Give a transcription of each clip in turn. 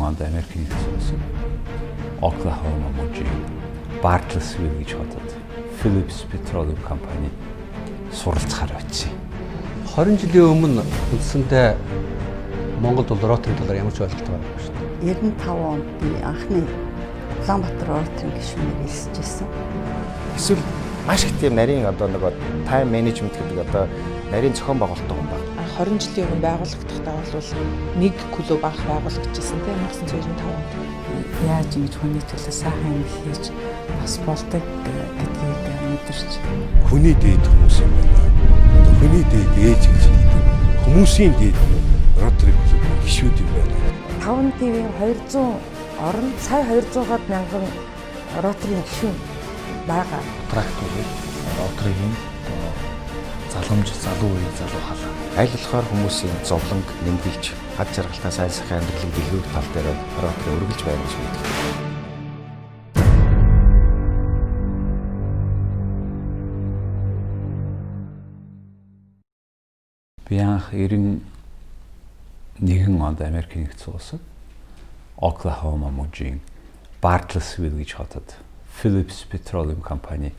онд Америк нэгдсэн улсад Оклахома мужийн Bartlesville гэж хотод Phillips Petroleum компани суралцахаар очив. 20 жилийн өмнө үндсэндээ Монгол бол роторын талаар ямар ч ойлголт байгаагүй шүү дээ. 95 онд би анхны Улаанбаатар роторын гишүүнээр элсэжсэн. Эсвэл маш их тийм нарийн тайм менежмент гэдэг нарийн зохион байгуулалттай хүн байна. 20 жилийн өмнө байгуулагдахтаа бол нэг клуб анх байгуулагдчихсан тийм 1995 онд. Яаж ингэж хүний төлөө сайхан юм хийж бас болдог гэдгийг мэдэрч. Хүний дээд хүмүүс юм байна. Одоо хүний дээд ээж гэж хэлдэг. Хүмүүсийн дээд роторын клуб гишүүд юм байна. 5 ТV-ийн 200 орон сая 200-аад мянган роторын гишүүн байгаа. Тракторыг роторын залуу үеийн залуу хал. Аль болохоор хүмүүсийн зовлонг нэмгийч ад жаргалтаа сайн сайхан амьдралыг дэлгэрүүлэх тал дээр роторыг өргөлж байна гэж мэддэг. Би анх 91 онд Америк нэгдсэн улсад Оклахома мужийн Bartlesville гэж хотод Phillips Petroleum компани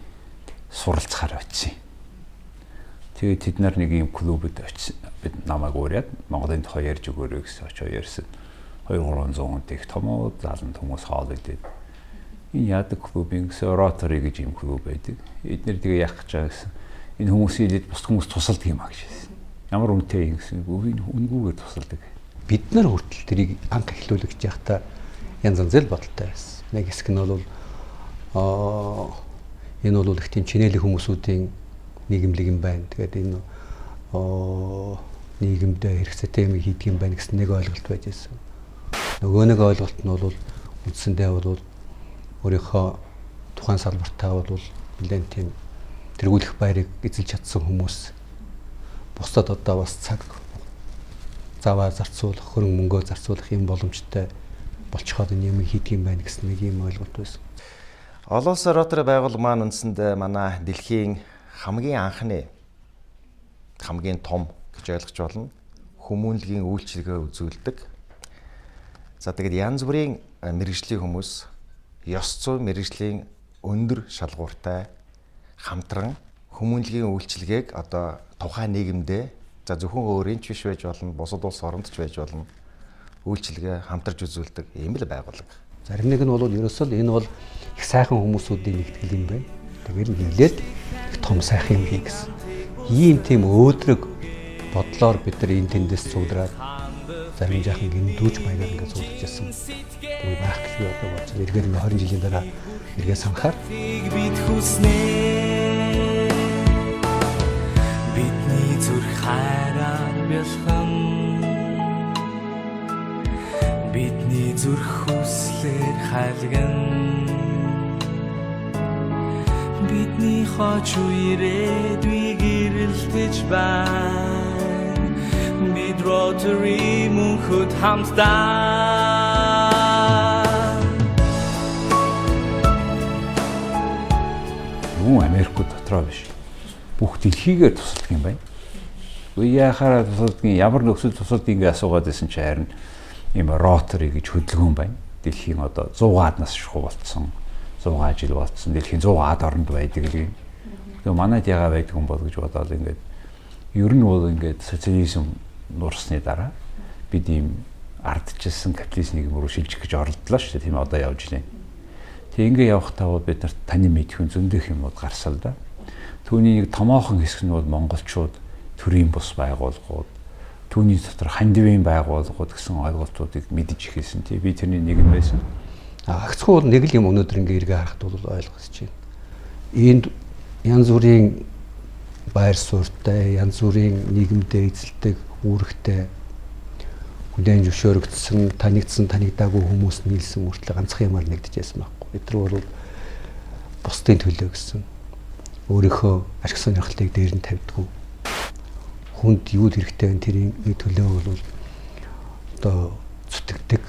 суралцахаар очив. Тэгээд тэд нар нэг юм клубэд очив. Бид намайг уураад Монголын тухай ярьж өгөөрэй гэсэн очоо ярьсан. 200-300 хүнтэй их томоо залан хүмүүс хоол идээд. Энэ яадаг клубын гэсэн Rotary гэж юм клуб байдаг. Эднэр тэгээ яах гэж байгаа гэсэн. Энэ хүмүүсийн илээд бус хүмүүс тусалдаг юм а гэж хэлсэн. Ямар үнэтэй юм гэсэн. Үнгүүгээр тусалдаг. Бид нар хүртэл тэрийг анх эхлүүлэх гэж яхта янз янз л бодолтой байсан. Нэг хэсэг нь бол энэ бол их тийм чинэлэг хүмүүсүүдийн нийгэмлэг юм байна. Тэгээд энэ нийгэмд хэрэгцээтэй юм хийдэг юм байна гэсэн нэг ойлголт байж байсан. Нөгөө нэг ойлголт нь бол үндсэндээ бол өөрийнхөө тухайн салбартаа бол нэлээд тийм тэргүүлэх байрыг эзэлж чадсан хүмүүс бусдад одоо бас цаг заваа зарцуулах, хөрөнгө мөнгөө зарцуулах юм боломжтой болчиход энэ юм хийдэг юм байна гэсэн нэг юм ойлголт байсан. Олон улсын ротори байгууллага маань үндсэндээ манай дэлхийн хамгийн анхны хамгийн том гэж ойлгож болно хүмүүнлэгийн үйлчилгээ үзүүлдэг. За тэгээд янз бүрийн мэргэжлийн хүмүүс ёс зүй мэргэжлийн өндөр шалгууртай хамтран хүмүүнлэгийн үйлчилгээг одоо тухайн нийгэмдээ за зөвхөн өөрийн ч биш байж болно, бусад улс оронд ч байж болно үйлчилгээ хамтарч үзүүлдэг ийм л байгууллага. Зарим нэг нь бол ерөөсөө энэ бол их сайхан хүмүүсүүдийн нэгтгэл юм байна. Тэгээд нийлээд том сайхан юм хий гэсэн. Ийм тийм өөдрөг бодлоор бид нар энэ тэндээс цуглараад зарим жаахан гиндүүж маягаар ингээд цуглаж ирсэн. Тэгвэл байх гэж би одоо бодсон. Эргээр 20 жилийн дараа эргээ санахаар бид хүснэ бидний зүрх хайраар бэлхэн бидний зүрх хүслээр хайлган бидний хоч ирээдүйг гэрэлтэж байна бид Rotary мөнхөд хамтдаа Юу Америкт дотроо биш. Бүх дэлхийгээр тусалдаг юм байна. Яахаараа тусалдгийн ямар нөхцөл тусалдгийг ингээ асуугаад байсан чи харин ийм Rotary гэж хөдөлгөөн байна. Дэлхийн одоо 100-аад нас шахуу болцсон. 100 жил болцсон. Дэлхийн 100-аад оронд байдаг л юм. Тэгээ манайд ягаа байдаг юм бол гэж бодоод ингээд ер нь бол ингээд социализм нуурсны дараа бид ийм ардчилсан капитализм нийгэм рүү шилжих гэж оролдлоо шүү дээ. Тийм одоо явж байна. Тэг ингээ явахтаа бол бид нарт таны мэдхүн зөндөх юмуд гарсал да. Түүний нэг томоохон хэсэг нь бол монголчууд төрийн бус байгууллагууд түүний дотор хандивын байгууллагууд гэсэн ойлголтуудыг мэдэж ихсэн. Тий би тэрний нэг нь байсан. Агцгүй бол нэг л юм өнөөдөр ингээ эргээ харахад бол ойлгосч байна. Энд янз бүрийн байр суурьтай, янз бүрийн нийгэмдээ эзэлдэг, үүрэгтэй хүлээн зөвшөөрөгдсөн, танигдаагүй хүмүүс нийлсэн үртэл ганцхан юмар нэгдэжсэн байхгүй. Бид нар бол бусдын төлөө гэсэн. Өөрийнхөө ашиг сонирхлыг дээр нь тавьдгүй. Хүнд юу хэрэгтэй вэ? Тэрийн төлөө бол одоо зүтгэдэг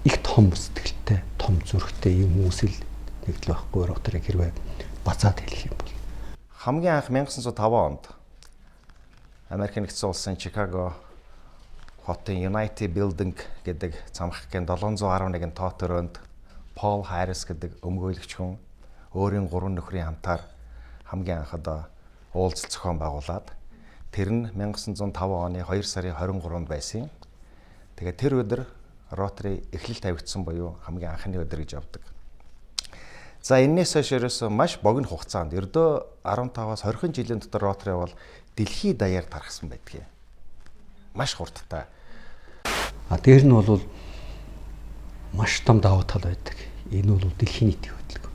их том сэтгэлтэй, том зүрхтэй юм хүмүүс л нэгдэл байхгүй Rotary хэрвээ бацаад хэлэх юм бол. Хамгийн анх 1905 онд Америк нэгдсэн улсын Чикаго хотын United Building гэдэг цамхгийн 711 тоот өрөөнд Пол Хайрис гэдэг өмгөөлөгч хүн өөрийн 3 нөхрийн хамтаар хамгийн анх одоо уулзалт зохион байгуулад тэр нь 1905 оны 2 сарын 23-нд байсан. Тэгээд тэр өдөр Rotary эхлэл тавигдсан буюу хамгийн анхны өдөр гэж явдаг. За энэс хойш ерөөсөө маш богино хугацаанд ердөө 15-аас 20 жилийн дотор Rotary бол дэлхийд даяар тархсан байдаг. Маш хурдтай. Дээр нь бол маш том давуу тал байдаг. Энэ бол дэлхийн нийтийн хөдөлгөөн.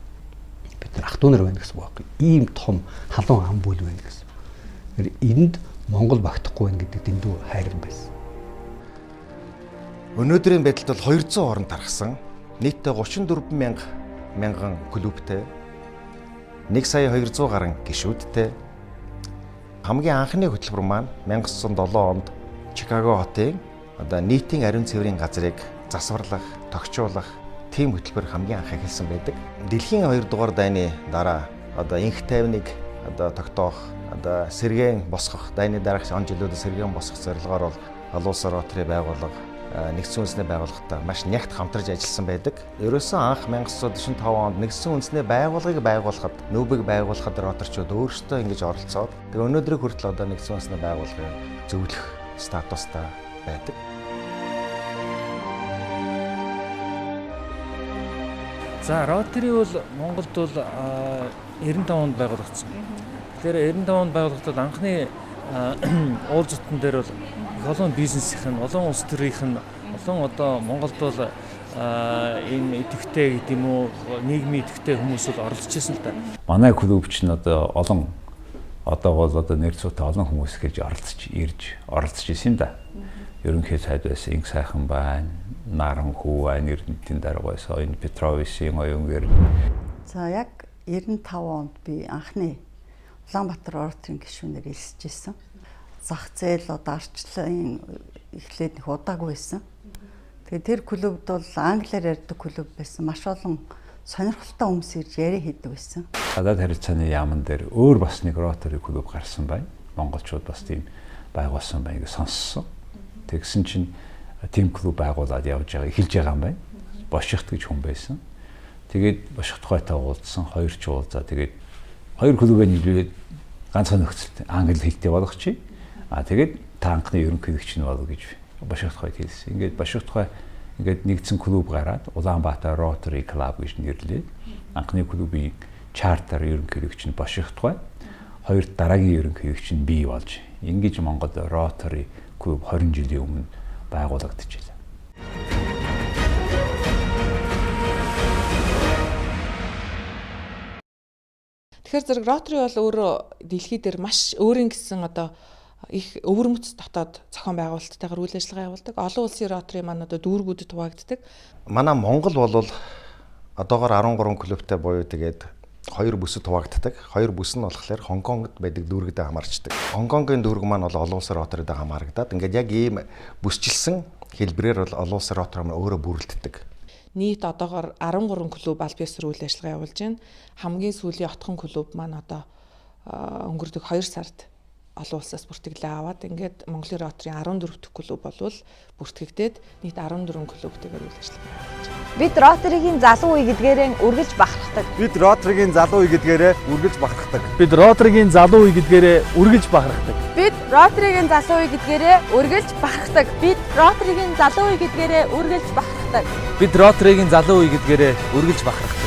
Бид нар ах トゥ нар байна гэсэн үг байхгүй. Ийм том халуун ам бүл байна гэсэн. Тэгэхээр энд Монгол багтахгүй байна гэдэг дэндүү хайрын байсан. Өнөөдрийн байдалд бол 200 орн тархсан. Нийтдээ 34 мянган клубтэй 1 сая 200 гаруй гишүүдтэй. Хамгийн анхны хөтөлбөр маань 1907 онд Чикаго хотын одоо нийтийн ариун цэврийн газрыг засварлах, тогтчуулах тийм хөтөлбөр хамгийн анх эхэлсэн байдаг. Дэлхийн 2 дугаар дайны дараа одоо инх тайвныг одоо тогтоох, одоо сэргээн босгох, дайны дараах он жилүүдэд сэргээн босгох зорилгоор бол олон улсын Rotary байгууллага нэгдсэн үндэсний байгууллагатай маш нягт хамтарч ажилласан байдаг. Ерөөсөн анх 1945 онд нэгдсэн үндэсний байгууллагыг байгуулахад, нүүбийг байгуулахад Rotary-чууд өөрсдөө ингэж оролцоод тэгээ өнөөдрийг хүртэл одоо нэгдсэн үндэсний байгууллагыг зөвлөх статустай байдаг. За Rotary бол Монголд бол 95 онд байгуулагдсан. Тэгэхээр 95 онд байгуулагдаад анхны уулзалтан дээр бол олон бизнесийн, олон улс төрийн, олон одоо Монголд бол энэ идэвхтэй гэдэг юм уу, нийгмийн идэвхтэй хүмүүс бол оролцож байсан л да. Манай клуб ч н одоо олон одоо нэр зүйтэй олон хүмүүс гэж оролцож ирсэн да. Ерөнхий сайд байсан Инх сайхан байна, Наран хүү байна, Эрдэнэтийн дарга байсан, энэ Петровичийн оюун гэр. За яг 95 онд би анхны Улаанбаатар Rotary гишүүнээр элсэж ирсэн. Зах зээл одоо арчлын эхлээд их удаагүй байсан. Тэгээд тэр клубд бол англиар ярьдаг клуб байсан. Маш олон сонирхолтой хүмүүс ирж яриа хийдэг байсан. Гадаад харилцааны яамн дээр өөр бас нэг Rotary клуб гарсан байна. Монголчууд бас тийм байгуулсан байна гэж сонссон. Тэгсэн чинь тийм клуб байгуулад явж байгаа, эхэлж байгаа юм байна. Бошигт гэж хүн байсан. Тэгээд Бошигт гойтой уулзсан, хоёр ч уулзаа. Тэгээд хоёр клубээ нийлүүлээд ганцхан нөхцөлтэй англи хэлтэй болгочих. Тэгээд та анхны ерөнхийлөгч нь бол гэж Бошигт гойд хэлсэн. Ингээд Бошигт гой ингээд нэгдсэн клуб гараад Улаанбаатар Rotary Club гэж нэрлээд анхны клубын чартер ерөнхийлөгч нь Бошигт гой, хоёр дараагийн ерөнхийлөгч нь би болж ингэж Монголд Rotary клуб 20 жилийн өмнө байгуулагдчихлаа. Тэгэхээр зэрэг Rotary бол өөрөө дэлхий дээр маш өөрийн гэсэн одоо их өвөрмөц дотоод зохион байгуулалттайгаар үйл ажиллагаа явуулдаг. Олон улсын Rotary маань одоо дүүргүүдэд хуваагддаг. Манай Монгол бол одоогоор 13 клубтай буюу тэгээд 2 бүсэд хуваагддаг. 2 бүс нь болохоор Хонконгод байдаг дүүргэдэд хамаарчдаг. Хонконгийн дүүрэг маань бол олон улсын Rotary-д хамаарагдаад ингээд яг ийм бүсчилсэн хэлбэрээр бол олон улсын Rotary маань өөрөө бүрэлддэг. Нийт одоогоор 13 клуб аль биесээр үйл ажиллагаа явуулж байна. Хамгийн сүүлийн отхон клуб маань одоо өнгөрдөг 2 сард олон улсаас бүртгэлээ аваад ингээд Монголын Rotary 14 дэх клуб болвол бүртгэгдээд нийт 14 клубтэйгээр үйл ажиллагаа явуулж байна. Бид Rotary-гийн залуу үе гэдгээрээ үргэлж бахархдаг. Бид Rotary-гийн залуу үе гэдгээрээ үргэлж бахархдаг. Бид Rotary-гийн залуу үе гэдгээрээ үргэлж бахархдаг. Бид Rotary-гийн залуу үе гэдгээрээ үргэлж бахархдаг. Бид Rotary-гийн залуу үе гэдгээрээ үргэлж бахархдаг. Бид Rotary-гийн залуу үе гэдгээрээ үргэлж бахархдаг.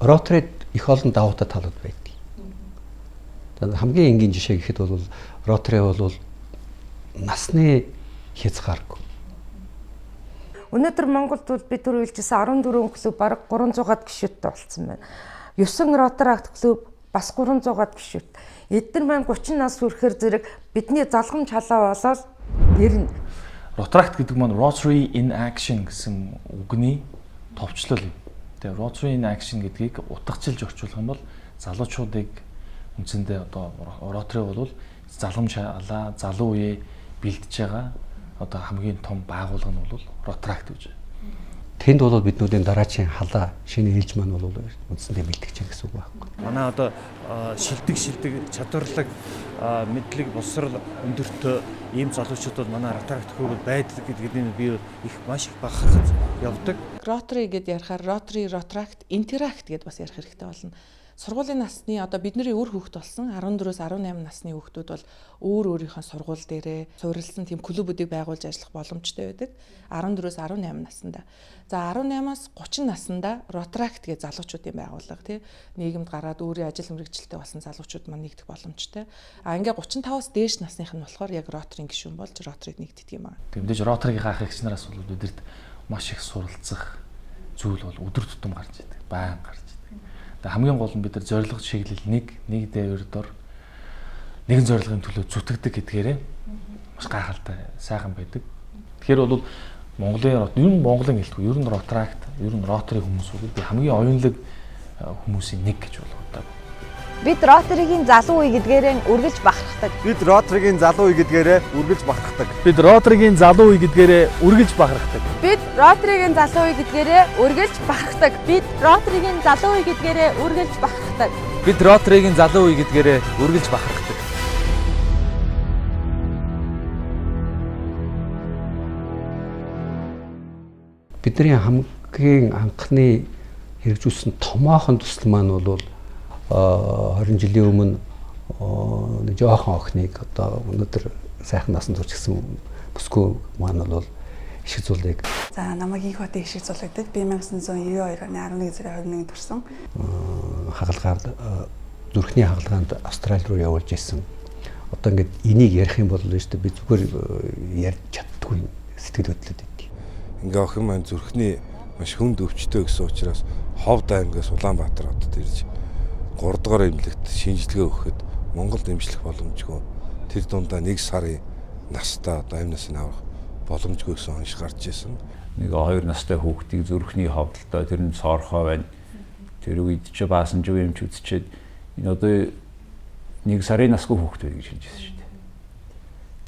Rotary-д их олон давуутай талууд байдаг. Хамгийн энгийн жишээ гэхэд бол Rotary бол насны хязгааргүй. Өнөөдөр Монголд бол бид түр хэлжсэн 14 клуб бараг 300-аад гишүүдтэй болсон байна. 9 Rotary акт клуб бас 300-аад гишүүд. Эдгээр маань 30 нас хүрэхээр зэрэг бидний залгамж халаа болоод ирнэ. Rotary акт гэдэг маань Rotary in Action гэсэн үгний товчлол юм. Тэгээ Rotary in Action гэдгийг утгачилж орчуулах юм бол залуучуудыг үндсэндээ одоо Rotary бол залгамж халаа, залуу үеэ бэлдэж байгаа одоо хамгийн том байгууллага нь бол Rotary акт гэж. Тэнд бол биднүүдийн дараачийн халаа шинэ ээлж маань бол үндсэндээ бэлтгэж байгаа гэсэн үг байхгүй. Манай одоо шилдэг чадварлаг мэдлэг боловсрал өндөртөө ийм залуучууд бол манай Rotaract хөрөг байдаг гэдгийг би их маш их бахархаж явдаг. Rotary гэдээ ярихаар Rotary, Rotaract, Interact гэдээ бас ярих хэрэгтэй болно. Сургуулийн насны одоо бидний өөр хүүхэд болсон 14-өөс 18 насны хүүхдүүд бол өөр өөрийнхөө сургууль дээрээ суурилсан тийм клубүүдийг байгуулж ажиллах боломжтой байдаг. 14-өөс 18 наснда. За 18-аас 30 наснда Rotaract гэж залуучуудын байгууллага тий нийгэмд гараад өөрийн ажил мэргэжилтэд болсон залуучууд маань нэгдэх боломжтой. А ингээ 35-аас дээш насных нь болохоор яг Rotary гишүүн болж Rotary-д нэгддэг юм аа. Тэгмдэж Rotary-ийн ах эгч нараас бол бидэрт маш их суралцах зүйл бол өдөр тутам гарч идэг. Баян гарч. Хамгийн гол нь бид нар зорилго чиглэл нэг дээвэр дор нэгэн зорилгын төлөө зүтгэдэг гэдгээрээ маш гайхалтай сайхан байдаг. Тэгэхээр бол Монголын ер нь Монголын гэлтгүй ер нь Rotaract, ер нь Rotary хүмүүс үү би хамгийн оюунлаг хүмүүсийн нэг гэж болгодог. Бид Rotary-гийн залуу үе гэдгээрээ үргэлж бахархдаг. Бид Rotary-гийн залуу үе гэдгээрээ үргэлж бахархдаг. Бид Rotary-гийн залуу үе гэдгээрээ үргэлж бахархдаг. Бид Rotary-гийн залуу үе гэдгээрээ үргэлж бахархдаг. Бид Rotary-гийн залуу үе гэдгээрээ үргэлж бахархдаг. Бид Rotary-гийн залуу үе гэдгээрээ үргэлж бахархдаг. Бидний хамгийн анхны хэрэгжүүлсэн томоохон төсөл маань бол 20 жилийн өмнө жоохон охиныг одоо өнөөдөр сайхан насан турш гисэн бүсгүй маань бол ишиг зулыг. За намайг их хот ишиг зулагдад би 1992 оны 11 сарын 21-нд төрсөн. Хагалгаар зүрхний хагалгаанд Австрали руу явуулж ирсэн. Одоо ингээд энийг ярих юм бол шүү дээ би зүгээр ярьж чаддгүй сэтгэл хөдлөд байд. Ингээ охин маань зүрхний маш хүнд өвчтөй гэсэн учраас Ховд аймгаас Улаанбаатар хотод ирж 3 дугаар эмнэлэгт шинжилгээ өгөхөд Монголд эмчлэх боломжгүй. Тэр дундаа 1 сарын настай одоо амь насыг авах боломжгүй гэсэн онш гарч ирсэн. Нэг 2 настай хүүхдийг зүрхний ховдолтой тэр нь соорхоо байна. Тэр үед ч баасан жив юмч үзчихэд энэ одоо 1 сарын насгүй хүүхд байх гэж хэлжсэн шүү дээ.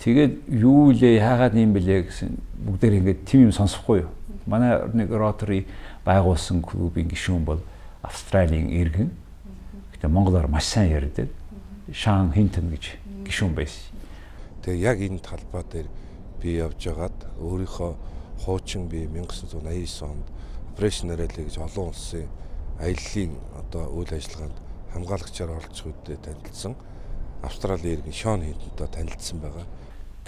Тэгээд юу лээ яагаад юм бэлээ гэсэн бүгдээр ингээд тийм юм сонсохгүй юу. Манай нэг Rotary байгуулсан клубын гишүүн бол Австралийн иргэн. Гэтэ монголоор маш сайн ярьдаг. Шан Хинтон гэж гишүүн байсан. Тэгээ яг энэ талбай дээр би явж байгаад өөрийнхөө хуучин би 1989 онд Operation Rally гэж олон улсын аяллаа одоо үйл ажиллагаанд хамгаалагчаар оролцох үедээ танилцсан. Австралийн иргэн Шан Хинтонтой танилцсан байгаа.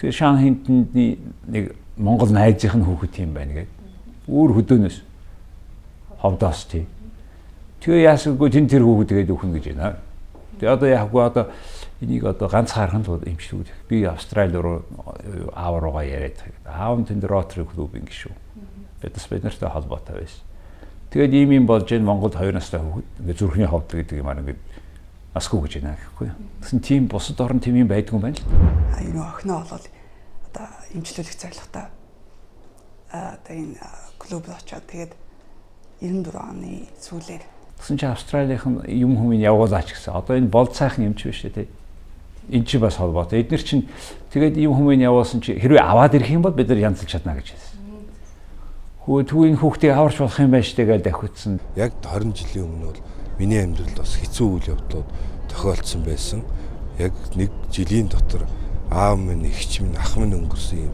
Тэгээ Шан Хинтоны нэг монгол найзынх нь хүүхэд юм байна гэдэг. Өөр хөдөөнөөс ховдоос тий. Тэгээ яасгүй тэр хүүхэд тэгээд өгнө гэж байна. Тэгээ одоо яахгүй одоо энийг одоо ганцхаархан л эмчлүүд. Би Австрали руу аав руугаа яриад. Аав нь тэнд Rotary клубын гишүүн. Бид нартай холбоотой байсан. Тэгээд ийм болж энэ Монголд 2 настай хүүхэд ингээд зүрхний ховд гэдэг юм аа ингээд асгүй гэж байна гэхгүй. Тэгсэн тийм бусад орн тийм юм байдгүй юм байна л. Энэ охиноо бол одоо эмчлүүлэх зорилготой одоо энэ клубд очиод тэгээд 94 оны сүүлээр тэгсэн чинь Австралийнхан юм хүмүүс явуулаач гэсэн. Одоо энэ болд сайхан юмч биш үү те. Энд чи бас холбоотой. Эдгээр чинь тэгээд юм хүмүүс явуулсан чи хэрвээ аваад ирэх юм бол бид нар янзлж чадна гэж хэлсэн. Түүний хүүхдийг аварч болох юм байна штэ гэж давхицсан. Яг 20 жилийн өмнө бол миний амьдралд бас хэцүү үйл явдлууд тохиолдсон байсан. Яг 1 жилийн дотор аав минь, эгч минь, ах минь өнгөрсөн юм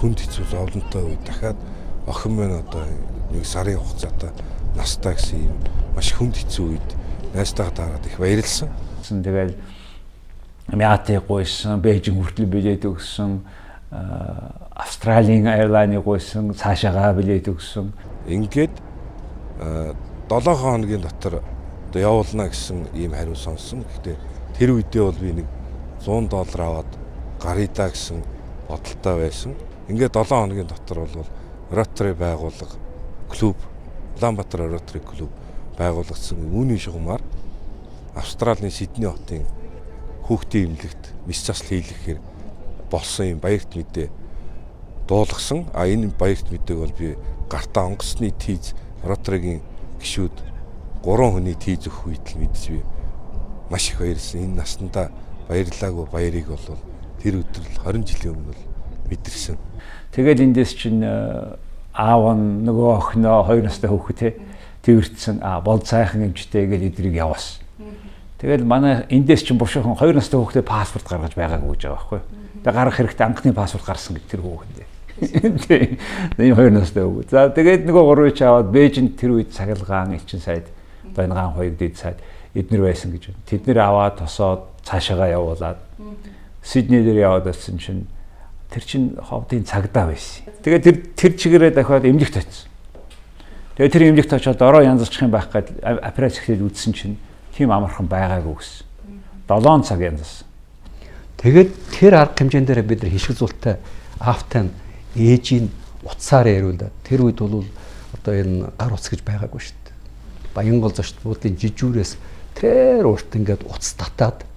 хүнд хэцүү зовлонтой үед дахиад охин минь одоо 1 сарын хугацаатай настай гэсэн юм маш хүнд хэцүү үед найзтайгаа дараад их баярлсан. Тэгэл Мятыг гойсон, Бээжин хүртэл билет өгсөн, Австралийн airline-ыг гойсон, цаашаагаа билет өгсөн. Ингээд 7 хоногийн дотор одоо явуулна гэсэн ийм хариу сонссон. Гэхдээ тэр үедээ бол би нэг $100 аваад гаръя даа гэсэн бодолтой байсан. Ингээд 7 хоногийн дотор бол Rotary байгууллага клуб, Улаанбаатар Rotary клуб байгуулагдсан. Үүний шугамар Австралийн Сидней хотын хүүхдийн эмнэлэгт мис засал хийлгэхээр болсон юм баярт мэдээ дуулгасан. Энэ баярт мэдээг бол би гартаа онгоцны тийз Rotary-гийн гишүүд 3 хүний тийз өгөх үед л мэдж би маш их баярлсан. Энэ наснда баярлаагүй баярыг бол тэр өдөр л 20 жилийн өмнө л мэдэрсэн. Тэгээд эндээс чинь аав нь нөгөө охиноо 2 настай хүүхэд те тэрвэртсэн бол сайхан эмчтэй гэж эдрийг явуулсан. Тэгэл манай эндээс чинь бушуухан 2 настай хүүхдээ паспорт гаргаж байгаагүй гэж байгаа байхгүй. Тэгээ гарах хэрэгтэй анхны паспорт гарсан гэж тэр хүүхдээ. Тийм 2 настай хүүгээ. За тэгээд нөгөө 3 ч аваад Бээжинд тэр үед цахилгаан элчин сайд Баянгаан хоёрд дэд сайд эднэр байсан гэж. Тэд нэр аваад тосоод цаашаагаа явуулаад Сидней дээр яваад байсан чинь тэр чин ховдын цагдаа байсан. Тэгээд тэр чигээрээ дахиад эмнэлэгт очсон. Тэгээд тэр эмнэлэгт очиод ороо янзлчих юм байх гээд операц хийхэд үзсэн чинь тийм амархан байгаагүй гэсэн. 7 цаг янзсан. Тэгээд тэр арга хэмжээнд дээр бид нар хишиг зултай автан ээжийн утсаар яриулаад тэр үед бол одоо энэ гар утас гэж байгаагүй шүү дээ. Баянгол зочд буудлын жижүүрээс тэр урт ингээд утас татаад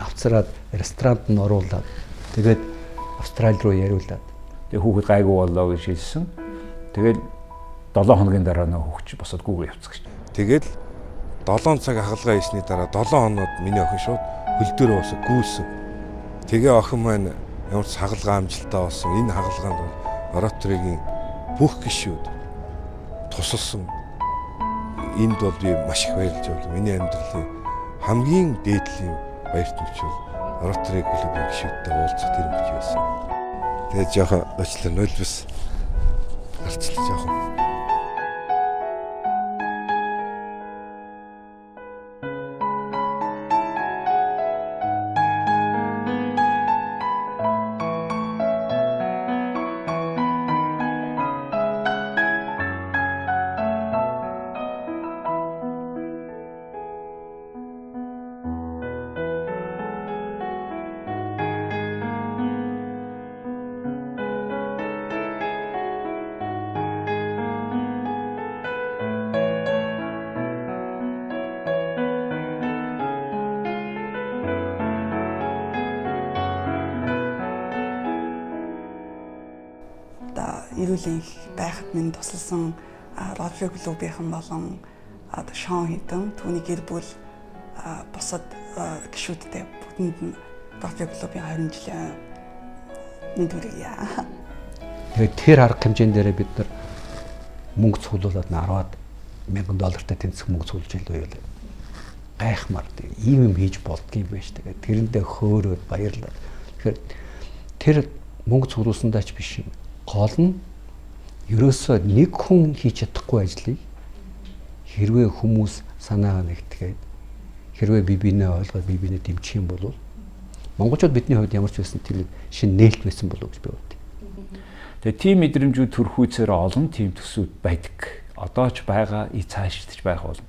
авцраад ресторанд нь оруулаад тэгээд Австрали руу яриулаад тэгээд хүүхэд гайгүй боллоо гэж хэлсэн. Тэгээд 7 хоногийн дараа нөө хүүхч босоод гүүгээ явцсан гэж. Тэгээд 7 цаг ахалгаа хийсний дараа 7 хоноод миний охин шууд хөл дээр босоо гүйсэн. Тэгээ охин маань ямар ч хагалгаа амжилттай болсон. Энэ хагалгаанд бол Ротаригийн бүх гишүүд тусалсан. Энд бол би маш их баярлж байна. Миний амьдралын хамгийн дээдлийн баярт мөч бол Ротари клубын гишүүдтэй уулзах тэр мөч байсан. Тэгээд жоохон очлоо нулбис гарчлаа жоохон. Ирүүлэн байхад минь тусалсан Ротари клубийнхан болон Шон Хитэн түүний гэр бүл бусад гишүүдтэй бүгдэнд нь Ротари клубын 20 жилийн мэд хүргье. Тэгээд тэр арга хэмжээнд дээр бид нар мөнгө цуглуулад $10,000 тэнцэх мөнгө цуглуулж илүү юу гайхмаар ийм юм хийж болдгийм байж. Тэгээд тэрэндээ хөөрөөд баярлаад. Тэгэхээр тэр мөнгө цуглуулсандаа ч биш юм. Гол нь ерөөсөө нэг хүн хийж чадахгүй ажлыг хэрвээ хүмүүс санаагаа нэгтгээд хэрвээ бие биенээ ойлгоод бие биенээ дэмжих юм бол монголчууд бидний хувьд ямар ч байсан тэр шинэ нээлт байсан болов уу гэж би боддог. Тэгээ тийм мэдрэмжүүд төрхүйцээр олон тийм төсүүд байдаг. Одоо ч байгаа, цаашдч байх болно.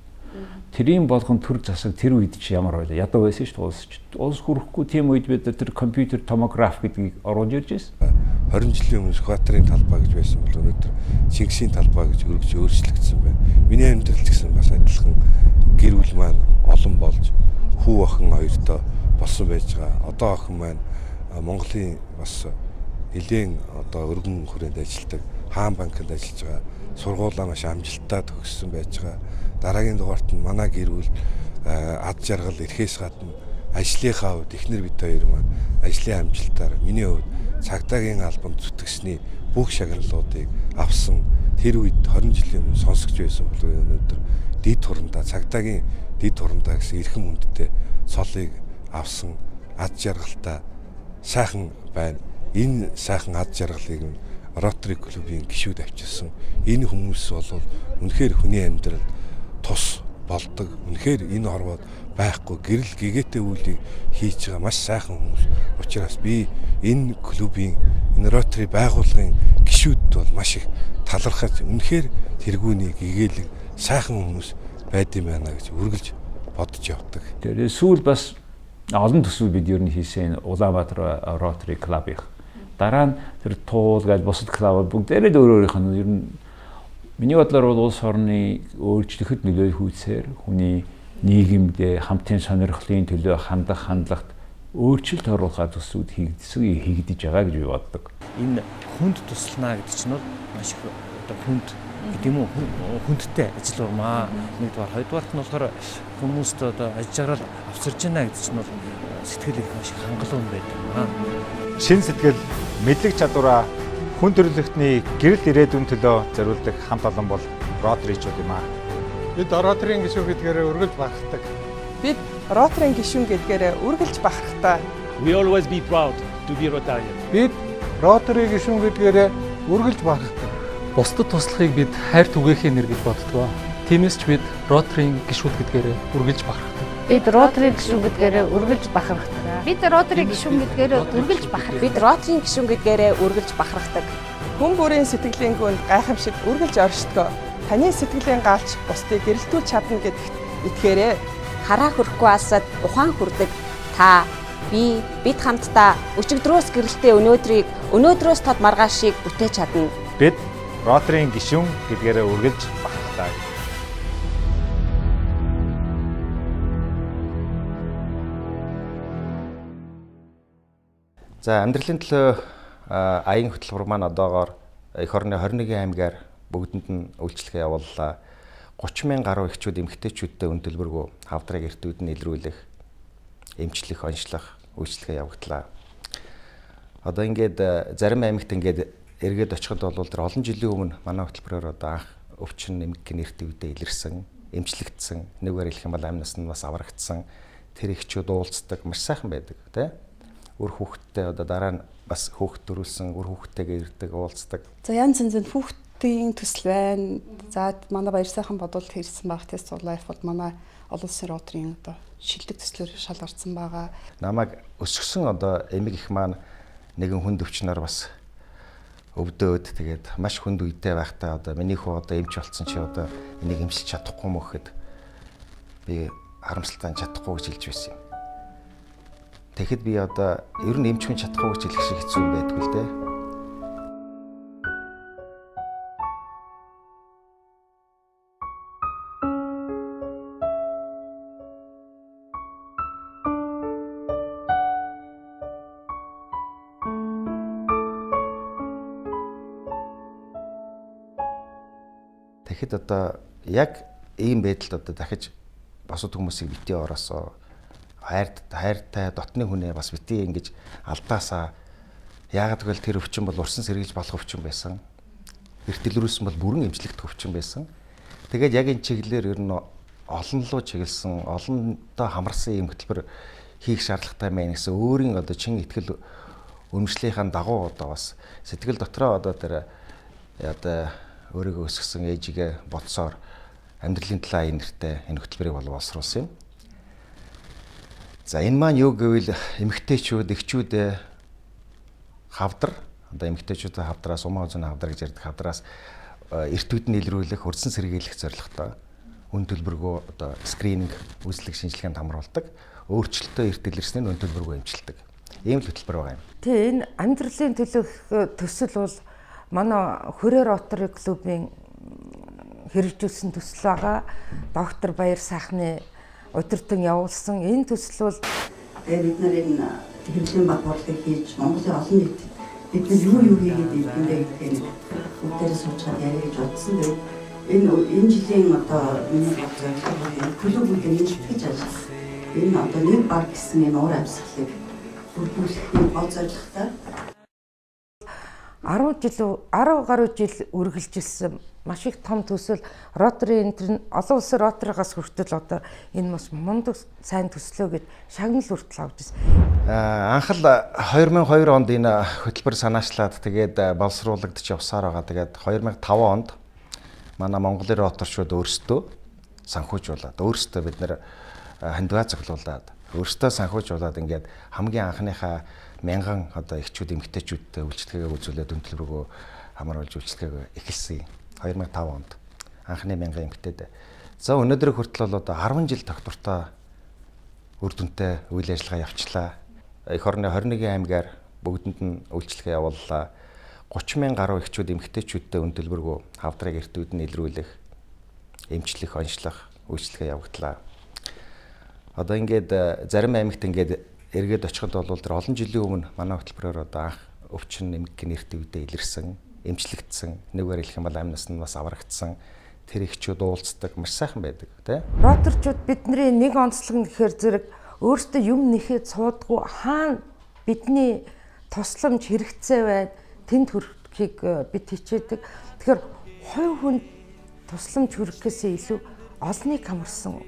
Тэрийн болгон төр засаг тэр үед чи ямар байлаа? Ядуу байсан шүү дээ. Улс хүрэхгүй тийм үед бид тэр компьютер томограф гэдгийг оруулж ирж байсан. 20 жилийн өмнө Скватрын талбай гэж байсан бол өнөөдөр Шингисийн талбай гэж өргөж өөрчлөгдсөн байна. Миний амьдрал ч гэсэн бас адилхан гэр бүл маань олон болж хүү охин хоёртой болсон байж байгаа. Одоо охин маань Монголын бас нэлээд одоо өргөн хүрээнд ажилладаг Хаан банкнд ажиллаж байгаа. Сургуулаа маш амжилттай төгссөн байж байгаа. Дараагийн дугаарт нь манай гэр бүл ад жаргал эрхээс гадна ажлынхаа хувьд эхнэр бид хоёр маань ажлын амжилтаар миний хувьд цагдаагийн албанд зүтгэсний бүх шагналуудыг авсан тэр үед 20 жилийн өмнө сонсогч байсан бол өнөөдөр дид хурандаа цагдаагийн дид хурандаа гэсэн эрхэм хүндтэй цолыг авсан ад жаргалтай сайхан байна. Энэ сайхан ад жаргалыг Ротари клубын гишүүд авчирсан. Энэ хүмүүс бол үнэхээр хүний амьдралд тус болдог. Үнэхээр энэ орвоод байхгүй гэрэл гэгээтэй үйлийг хийж байгаа маш сайхан хүмүүс. Учираас би энэ клубын энэ Ротари байгууллагын гишүүдэд бол маш их талархаж үнэхээр тэргүүний гэгээлэг сайхан хүмүүс байд юм байна гэж үргэлж бодож явдаг. Тэр сүүл бас олон төсвөл бид ер нь хийсэн Улаанбаатар Ротари клубын дараа нь тэр туул гэж бусад клуб бүгдээрээ өөрөөрийнх нь ер нь миний бодлоор бол улс орны өөрчлөлтөд нөлөө хүлсээр хүний нийгэмд хамтын сонирхлын төлөө хандах хандлагт өөрчлөлт оруулах төсвүүд хийгдэж байгаа гэж би боддог. Энэ хүнд туслана гэдэг чинь бол маш их одоо хүнд гэдэг юм уу хүндтэй ажил урмаа. Нэгдүгээр, хоёрдугаарт нь болохоор хүмүүст одоо аж жаргал авчирж байна гэдэг чинь бол сэтгэл их маш их хангалуун байдаг юм аа. Шин сэтгэл, мэдлэг чадвараа Хүн төрөлхтний гэрэл ирээдүйн төлөө зориулдаг хамт олон бол Rotary-чууд юм аа. Бид Rotary-ийн гишүүн гэдгээрээ үргэлж бахархдаг. Бид Rotary-ийн гишүүн гэдгээрээ үргэлж бахархтай. We always be proud to be Rotarian. Бид Rotary гишүүн гэдгээрээ үргэлж бахархдаг. Бусдад туслахыг бид хайр түгээхээ нэр гэж боддгоо. Тиймээс ч бид Rotary-ийн гишүүд гэдгээрээ үргэлж бахархдаг. Бид Rotary гишүүн гэдгээрээ үргэлж бахархдаг. Бид Rotary гишүүн гэдгээрээ үргэлж бахархдаг. Бид Rotary-ийн гишүүн гэдгээрээ үргэлж бахархдаг. Хүн бүрийн сэтгэлийн гүнд гайхамшиг үргэлж оршдгоо. Таны сэтгэлийн гаалч бусдыг гэрэлтүүлж чадна гэдэгт итгээрэй. Хараа хөрөхгүй алсад ухаан хүрдэг. Та, би, бид хамтдаа өчигдрөөс гэрэлтэй өнөөдрөөс тод маргаашийг бүтээж чадна. Бид Rotary-ийн гишүүн гэдгээрээ үргэлж бахархдаг. За амьдралын төлөө аян хөтөлбөр маань одоогоор эх орны 21 аймгаар бүгдэнд нь үйлчлэгээ явууллаа. 30 мянган гаруй эхчүүд эмэгтэйчүүдтэй үн төлбөргүй хавдраг эртүүд нь илрүүлэх, эмчлэх, онцлох үйлчлэгээ явагдлаа. Одоо ингээд зарим аймагт ингээд эргээд очиход бол тэр олон жилийн өмнө манай хөтөлбөрөөр одоо анх өвчин нэмэг нэртэй үедээ илэрсэн, эмчлэгдсэн, нэггээр хэлэх юм бол амь нас нь бас аврагдсан тэр эхчүүд уулздаг маш сайхан байдаг тий. Үр хүүхдтэй одоо дараа нь бас хүүхд төрүүлсэн үр хүүхдтэйгээ ирдэг уулздаг. За янз янзын хүүхдийн төсөл байна. За манай баяр сайхан бодвол хийсэн баг тест life бол манай олон улсын Rotary-ийн одоо шилдэг төслөөр шалгардсан байгаа. Намайг өсгсөн одоо эмэг их маань нэгэн хүнд өвчнөр бас өвдөөд тэгээд маш хүнд үедээ байхдаа одоо миний хүү одоо эмч болсон чи одоо энийг эмчилж чадахгүй мө гэхэд би харамсалтай чадахгүй гэж хэлж байсан юм. Тэгэхэд би одоо ер нь эмч хүн чадахгүй гэж хэлэх шиг хэцүү байдгүй л дээ. Тэгэхэд одоо яг ийм байдалд одоо дахиж босод хүмүүсийг битээ ороосоо хайртай дотны хүнээ бас битээ ингэж алдаасаа яагаад гэвэл тэр өвчин бол урсан сэргийлж болох өвчин байсан. Эрт илрүүлсэн бол бүрэн эмчлэгдэх өвчин байсан. Тэгээд яг энэ чиглэлээр ер нь олон луу чиглэсэн, олондоо хамарсан юм хөтөлбөр хийх шаардлагатай байна гэсэн өөрийн одоо чин итгэл үнэмшлийнхаа дагуу одоо бас сэтгэл дотроо одоо тэр одоо өөрийгөө өсгсөн ээжигээ бодсоор амьдралын талаа энэ нэртэй энэ хөтөлбөрийг боловсруулсан юм. За энэ маань юу гэвэл эмэгтэйчүүд, эхчүүд хавдар одоо эмэгтэйчүүдийн хавдраас умаа үзэн хавдар гэж ярьдаг хавдраас эртүүд нь илрүүлэх, урдсан сэргийлэх зорилготой үн төлбөргөө одоо скрининг, үйлчлэг шинжилгээнд хамруулдаг, өөрчлөлтөө эрт илэрснээр үн төлбөргөө эмчилдэг. Ийм л хөтөлбөр байгаа юм. Тэгээ энэ амьдралын төлөөх төсөл бол манай Хүрээ Rotary клубын хэрэгжүүлсэн төсөл байгаа. Доктор Баяр сайхны удирдан явуулсан энэ төсөл бол бид нарын хэвлэлийн батварлыг хийж Монголын олон нийтэд бид юу хийгээд ирдээ гэдгийг бүгдээрээ суучгаад яриа гэж бодсон. Тэгээд энэ жилийн одоо миний бодлоор клубүүдийн нэгтгэж ажилласан. Энэ одоо нэг баг гэсэн энэ уур амьсгалыг бүрдүүлэхний гол зорилготой 10 гаруй жил үргэлжилсэн маш их том төсөл Rotary энэ олон улсын Rotary-гаас хүртэл одоо энэ маш мундаг сайн төслөө гэд шагнал хүртэл авч ирсэн. Анх л 2002 онд энэ хөтөлбөр санаачлаад тэгээд боловсруулагдаж явсаар байгаа. Тэгээд 2005 онд манай Монголын Rotary-чууд өөрсдөө санхүүжуулаад өөрсдөө бид нэр хандгаа цоглуулад өөрсдөө санхүүжуулаад ингээд хамгийн анхныхаа мянган одоо эхчүүд эмэгтэйчүүдтэй үйлчлэгээ үзүүлээд үн төлбөргөө хамруулж үйлчлэгээ эхэлсэн 2005 онд анхны мянган эмэгтэйд. За өнөөдөр хүртэл бол одоо 10 жил тогтвортой үр дүнтэй үйл ажиллагаа явчлаа. Эх орны 21 аймгаар бүгдэнд нь үйлчлэгээ явууллаа. 30 мянган гаруй эхчүүд эмэгтэйчүүдтэй үн төлбөргөө хавдраг эртүүд нь илрүүлэх, эмчлэх, онцлох үйлчлэгээ явагдлаа. Одоо ингээд зарим аймагт ингээд эргээд очиход бол тэр олон жилийн өмнө манай хөтөлбөрөөр одоо анх өвчин нэмэг нэртэй үедээ илэрсэн, эмчлэгдсэн, нэггээр хэлэх юм бол амь нас нь бас аврагдсан тэр эхчүүд уулздаг маш сайхан байдаг тий. Rotary-чууд бидний нэг онцлог нь гэхээр зэрэг өөртөө юм нэхэд суудгүй хаана бидний тусламж хэрэгцээ байна тэнд хүргэхийг бид хичээдэг. Тэгэхээр хувь хүнд тусламж хүргэхээсээ илүү олныг хамарсан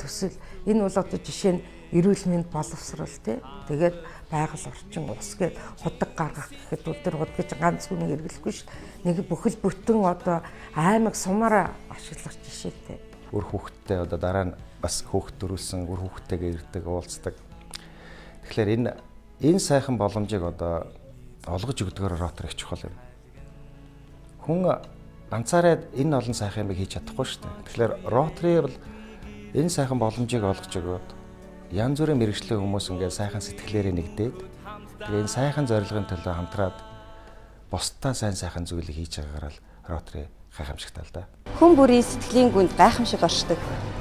төсөл. Энэ бол одоо жишээ нь эрүүл мэнд боловсрол тий. Тэгээд байгаль орчин ус гээд худаг гаргах гэхэд бол тэр худ гэж ганц хүнийг эргэлэхгүй шүү дээ. Нэг бүхэл бүтэн одоо аймаг сумаараа ашиглах жишээтэй. Өр хүүхдтэй одоо дараа нь бас хүүхд төрүүлсэн өр хүүхдтэйгээ ирдэг, уулздаг. Тэгэхээр энэ сайхан боломжийг одоо олгож өгдөгөр Rotary их чухал юм. Хүн ганцаараа энэ олон сайхан юмыг хийж чадахгүй шүү дээ. Тэгэхээр Rotary бол энэ сайхан боломжийг олгож өгөөд янз бүрийн мэрэгжлийн хүмүүс ингээд сайхан сэтгэлээрээ нэгдээд тэгээ энэ сайхан зорилгын төлөө хамтраад бусдаа сайхан зүйлийг хийж байгаагаар л Rotary гайхамшигтай л да. Хүн бүрийн сэтгэлийн гүнд гайхамшиг оршдог.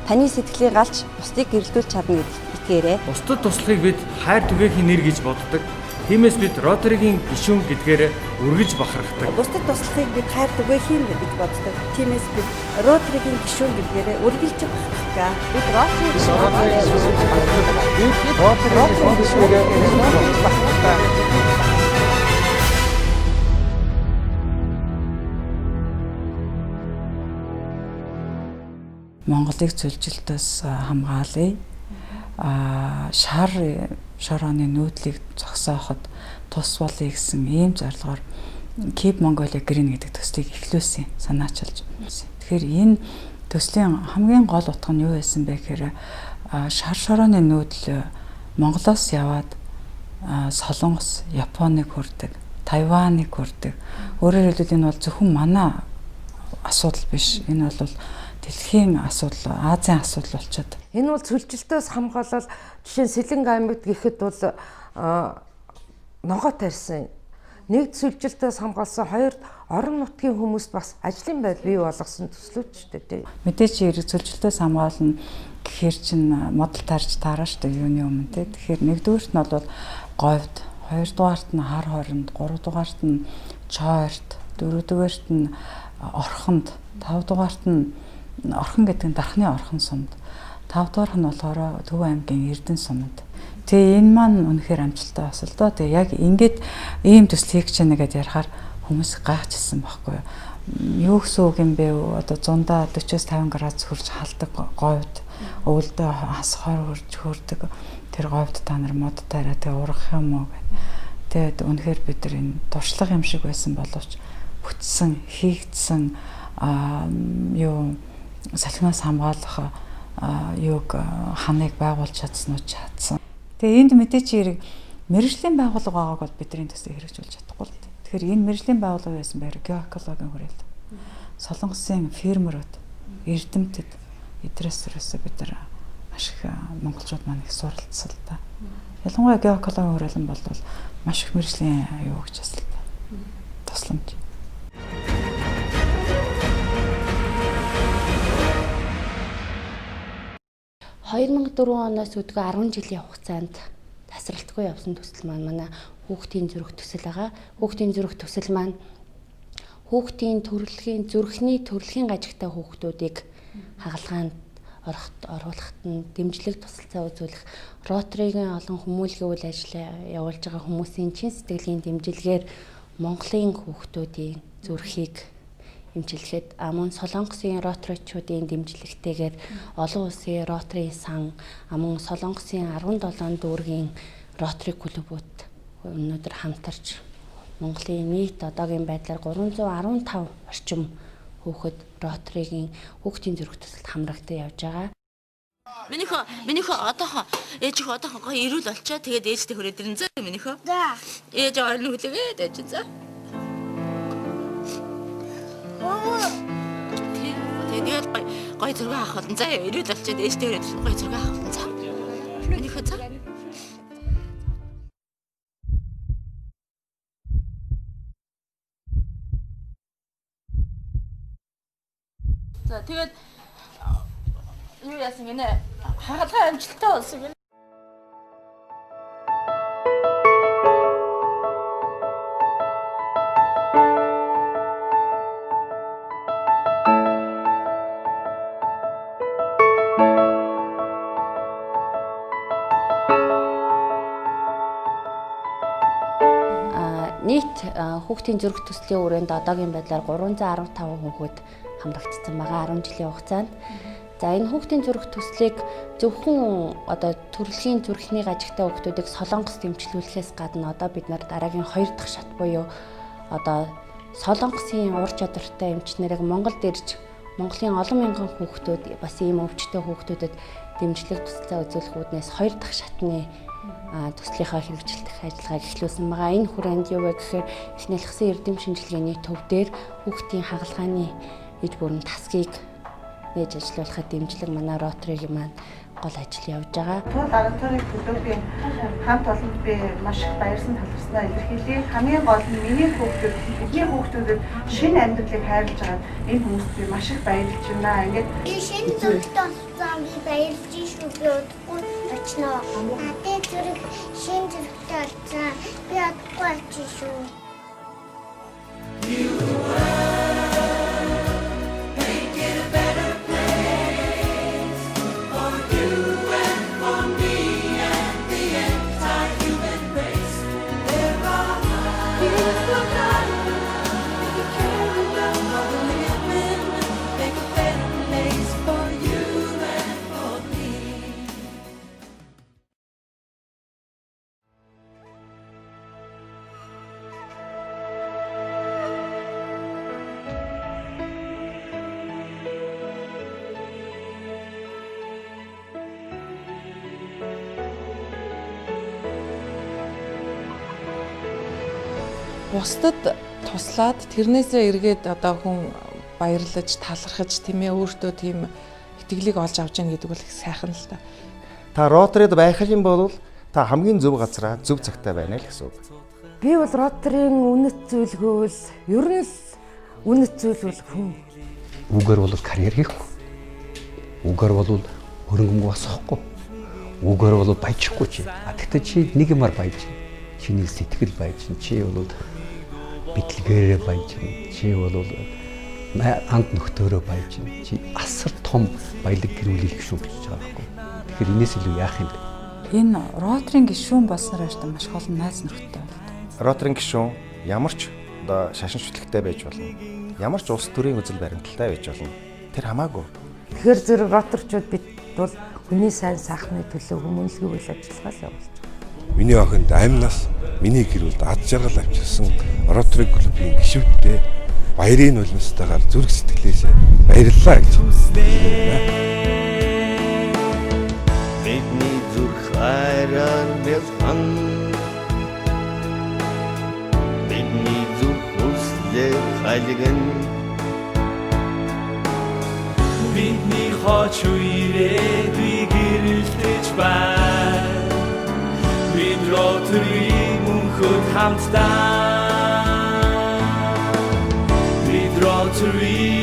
Таны сэтгэлийг галж бусдыг гэрэлтүүлж чадна гэдэгт итгээрэй. Бусдад туслахыг бид хайр түгээхийн нэр гэж боддог. Тиймээс бид Rotary-гийн гишүүн гэдгээр үргэлж бахархдаг. Бусдад туслахыг бид хайр түгээхийн гэж боддог. Тиймээс бид Rotary-гийн гишүүн гэдгээр үргэлж бахархдаг. Бид Rotary-гийн Монголыг цөлжилтөөс хамгаалъя. Шар оны нүүдлийг зогсооход тус болъё гэсэн ийм зорилгоор Keep Mongolia Green гэдэг төслийг эхлүүлсэн санаачилж. Тэгэхээр энэ төслийн хамгийн гол утга нь юу байсан бэ гэхээр шорооны нүүдэл Монголоос яваад Солонгос, Японыг хүрдэг, Тайваныг хүрдэг. Өөрөөр хэлбэл энэ бол зөвхөн манай асуудал биш. Энэ бол дэлхийн асуудал, Азийн асуудал болчиход. Энэ бол цөлжилтөөс хамгаалал жишээ нь Сэлэнг аймагт гэхэд бол ногоо тарьсан. Нэг цөлжилтөөс хамгаалсан, хоёрд орон нутгийн хүмүүст бас ажлын байдал бий болгосон төслүүд ч дээ. Мэдээч хэрэг цөлжилтөөс хамгаална гэхээр чинь модал тарж таараа шүү дээ юуны өмнө те. Тэгэхээр нэгдүгээрт нь бол говьд, хоёрдугаарт нь хар хоринд, гуравдугаарт нь чойрт, дөрөвдүгээрт нь орхонд, тавдугаарт нь орхон гэдэг нь дархны орхон сумд. Тавдугаарх нь болохоор Төв аймгийн Эрдэнэ сумд. Тэгээ энэ маань үнэхээр амжилттай бас л доо. Тэгээ яг ингээд ийм төсөл хийх гэж нэгэд ярахаар хүмүүс гайхажсэн байхгүй юу? Юу гэсэн үг юм бэ? Одоо 100-50 градус хүрч халдаг говьд өвөлдөө хас хор хүрч хөрдөг. Тэр говьд та нар мод тараа тэгээ ургах юм уу гэдэг. Тэгээд үнэхээр бид нар энэ дуршлаг юм шиг байсан боловч бүтсэн, хийгдсэн юу салхинаас хамгаалах юуг ханыг байгуулж чадсан уу чадсан. Тэгээ энд мэдээч хэрэг мэргэжлийн байгууллага байгааг бол бидний төсөө хэрэгжүүлж чадахгүй л. Тэгэхээр энэ мэргэжлийн байгууллага байсан байр геоэкологийн хүрээлэл. Солонгосын фермерүүд, эрдэмтэд эдрээс бид нар маш их монголчууд маань их суралцсан л да. Ялангуяа геоэкологийн хүрээлэн бол маш их мэргэжлийн юу гэж асал та. Тусламж. 2004 оноос өдгөө 10 жилийн хугацаанд тасралтгүй явсан төсөл маань манай хүүхдийн зүрх төсөл байгаа. Хүүхдийн зүрх төсөл маань хүүхдийн зүрхний төрөлхийн гажигтай хүүхдүүдийг хагалгаанд оруулахад нь дэмжлэг тусалцаа үзүүлэх Rotary-гийн олон хүмүүлгийн үйл ажиллагаа явуулж байгаа хүмүүсийн чин сэтгэлийн дэмжлэгээр Монголын хүүхдүүдийн зүрхийг эмчилгээд мөн Солонгосын Rotary-чуудын дэмжлэгтэйгээр олон улсын Rotary сан мөн Солонгосын 17 дүүргийн Rotary клубүүд өнөөдөр хамтарч Монголын нийт одоогийн байдлаар 315 орчим хүүхэд Rotary-гийн хүүхдийн зүрх төсөлд хамрагдаж явж байгаа. Минийхөө одоохон ээж их одоохон гоё ирүүл болчоо. Тэгээд ээжтэй хүрээд ирэн зөө минийхөө. За. Ээж орны хүлээгээд ээж зөө. Тэгээд гоё зураг авах болно. За ирүүл болчоод ээжтэй хүрээд гоё зураг авах болно. За. Минийхөө за. За тэгээд юу яасан гинэ? Хагалгаа амжилттай болсон гинэ. нийт хүүхдийн зүрх төслийн хүрээнд одоогийн байдлаар 315 хүүхэд хамрагдсан байгаа 10 жилийн хугацаанд. За энэ хүүхдийн зүрх төслийг зөвхөн одоо төрөлхийн зүрхний гажигтай хүүхдүүдийг солонгос дэмжлүүлэхээс гадна одоо бид нар дараагийн 2 дахь шат буюу одоо солонгосын ур чадвартай эмчнэрийг Монголд ирж Монголын олон мянган хүүхдүүд бас ийм өвчтөе хүүхдүүдэд дэмжлэг туслалцаа үзүүлэх үүднээс 2 дахь шатны төслийнхаа хэрэгжилдэх ажиллагааг эхлүүлсэн байгаа. Энэ хүрээнд юу вэ гэхээр эхнэлгсэн эрдэм шинжилгээний төв дээр хүүхдийн хагалгааны иж бүрэн тасгийг нээж ажиллуулахад дэмжлэг манай Rotary-гийн маань гол ажил явж байгаа. Тул Rotary клубын хамт олонд би маш их баярсан таларснаа илэрхийлье. Хамгийн гол нь миний хүүхдүүд, бидний хүүхдүүдэд шинэ амьдралыг хайрлаж байгаа энэ хүмүүст би маш их баярлж байна. Ингээд шинэ зүрхтэй болсон би баярлж шүү би удахгүй очноо. Хатээ зүрх шинэ зүрхтэй болсон би удахгүй очиж шүү. Бусдад туслаад тэрнээсээ эргээд одоо хүн баярлаж, талархаж тийм ээ өөртөө тийм итгэлийг олж авч яах гэдэг бол их сайхан л та. Та Rotary-д байх юм бол та хамгийн зөв газараа зөв цагтаа байна л гэсэн үг. Би бол Rotary-ийн үнэт зүйлгөөл ер нь л үнэт зүйл бол хүн. Үгээр бол карьер хийхгүй. Үгээр бол хөрөнгөмгөө босгохгүй. Үгээр бол баяжихгүй чи. Тэгтээ чи нэг юмар баяж. Чиний сэтгэл баяж. Чи бол битлэгээрээ баяж. Чи бол анд нөхтөөрөө баяж. Чи асар том баялаг гэрүүлэх шүү гэж байгаа байхгүй. Тэгэхээр энэс илүү яах юм бэ? Энэ Rotary-ийн гишүүн болсноор ч маш олон найз нөхдөд байна. Rotary-ийн гишүүн ямар ч одоо шашин шүтлэгтэй байж болно. Ямар ч улс төрийн үзэл баримталтай байж болно. Тэр хамаагүй. Тэгэхээр зэрэг Rotary-чууд бид бол хүний сайн сайхны төлөө хүмүүнлэгийн үйл ажиллагаа л явуулж байна. Миний охинд амнаас миний гэр бүлд ад жаргал авчирсан Rotary клубын гишүүдтэй баярын нулимстайгаар зүрх сэтгэлээсээ баярлалаа гэж хэлмээр байна. Бидний зүрх хайраар бэлхан бидний зүрх хүслээр хайлган бидний хоч үерээ гэрэлтэж байна. Бид Rotary мөнхөд хамтдаа бид Rotary